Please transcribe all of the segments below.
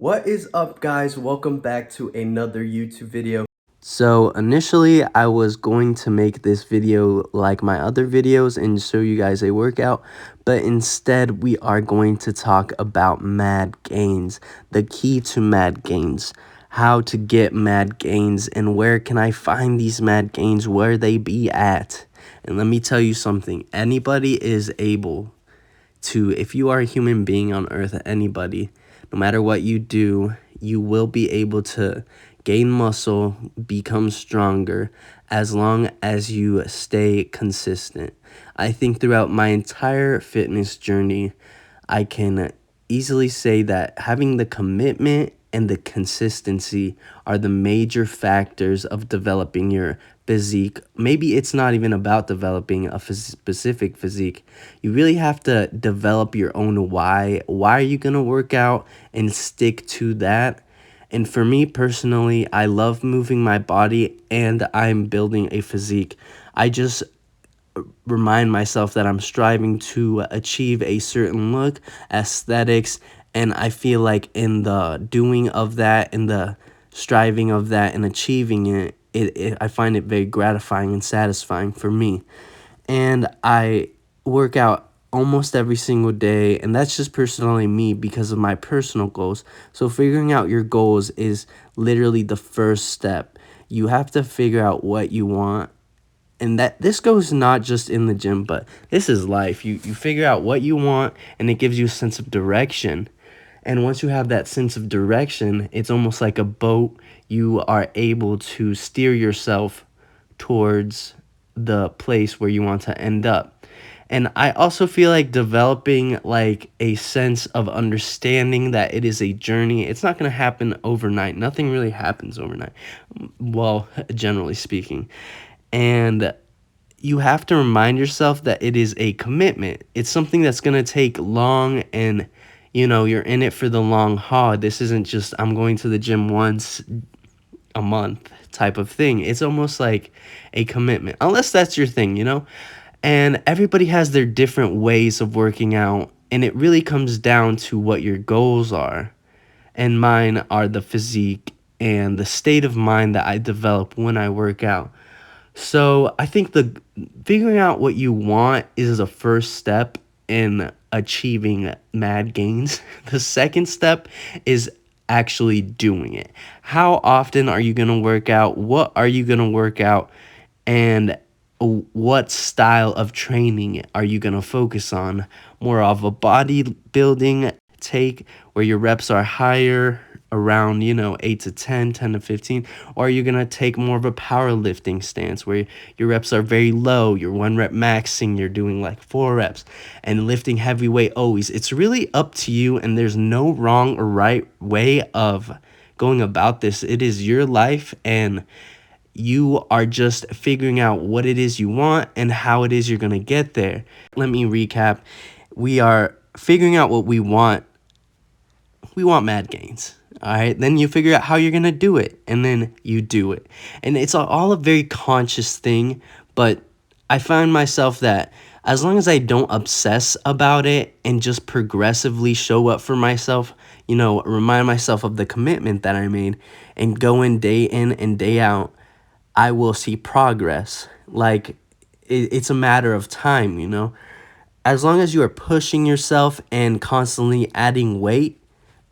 What is up, guys? Welcome back to another YouTube video. So initially I was going to make this video like my other videos and show you guys a workout, but instead we are going to talk about mad gains, the key to mad gains, how to get mad gains, and where can I find these mad gains, where they be at. And let me tell you something, anybody is able to, if you are a human being on earth, anybody, no matter what you do, you will be able to gain muscle, become stronger, as long as you stay consistent. I think throughout my entire fitness journey, I can easily say that having the commitment and the consistency are the major factors of developing your physique. Maybe it's not even about developing a specific physique. You really have to develop your own why. Why are you going to work out and stick to that? And for me personally, I love moving my body and I'm building a physique. I just remind myself that I'm striving to achieve a certain look, aesthetics, and I feel like in the doing of that, in the striving of that and achieving it, I find it very gratifying and satisfying for me. And I work out almost every single day, and that's just personally me because of my personal goals. So figuring out your goals is literally the first step. You have to figure out what you want, and that this goes not just in the gym, but this is life. You figure out what you want, and it gives you a sense of direction. And once you have that sense of direction, it's almost like a boat. You are able to steer yourself towards the place where you want to end up. And I also feel like developing like a sense of understanding that it is a journey. It's not going to happen overnight. Nothing really happens overnight. Well, generally speaking. And you have to remind yourself that it is a commitment. It's something that's going to take long, and you're in it for the long haul. This isn't just I'm going to the gym once a month type of thing. It's almost like a commitment, unless that's your thing. And everybody has their different ways of working out, and it really comes down to what your goals are. And mine are the physique and the state of mind that I develop when I work out. So I think the figuring out what you want is the first step in achieving mad gains. The second step is actually doing it. How often are you going to work out? What are you going to work out? And what style of training are you going to focus on? More of a bodybuilding take where your reps are higher, around 8 to 10, 10 to 15, or are you going to take more of a powerlifting stance where your reps are very low, your 1 rep maxing, you're doing like 4 reps and lifting heavy weight always? It's really up to you, and there's no wrong or right way of going about this. It is your life, and you are just figuring out what it is you want and how it is you're going to get there. Let me recap. We are figuring out what we want. We want mad gains. All right. Then you figure out how you're going to do it, and then you do it. And it's all a very conscious thing. But I find myself that as long as I don't obsess about it and just progressively show up for myself, remind myself of the commitment that I made and go in and day out, I will see progress. Like it's a matter of time. As long as you are pushing yourself and constantly adding weight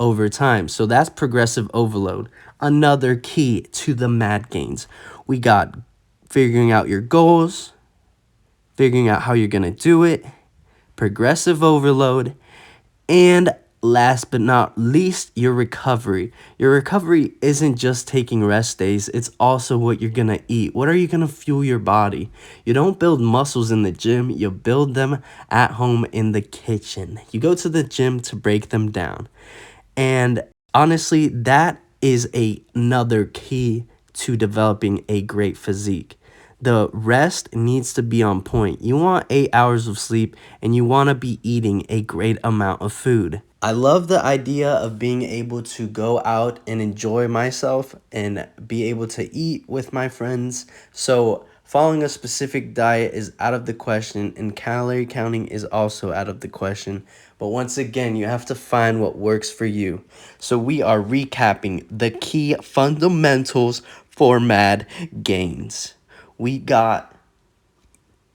over time. So that's progressive overload. Another key to the mad gains. We got figuring out your goals, figuring out how you're going to do it, progressive overload, and last but not least, your recovery. Your recovery isn't just taking rest days, it's also what you're going to eat. What are you going to fuel your body? You don't build muscles in the gym, you build them at home in the kitchen. You go to the gym to break them down. And honestly, that is another key to developing a great physique. The rest needs to be on point. You want 8 hours of sleep, and you want to be eating a great amount of food. I love the idea of being able to go out and enjoy myself and be able to eat with my friends. So following a specific diet is out of the question, and calorie counting is also out of the question. But once again, you have to find what works for you. So we are recapping the key fundamentals for mad gains. We got,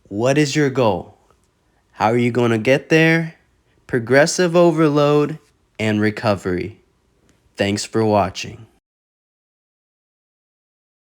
what is your goal? How are you going to get there? Progressive overload and recovery. Thanks for watching.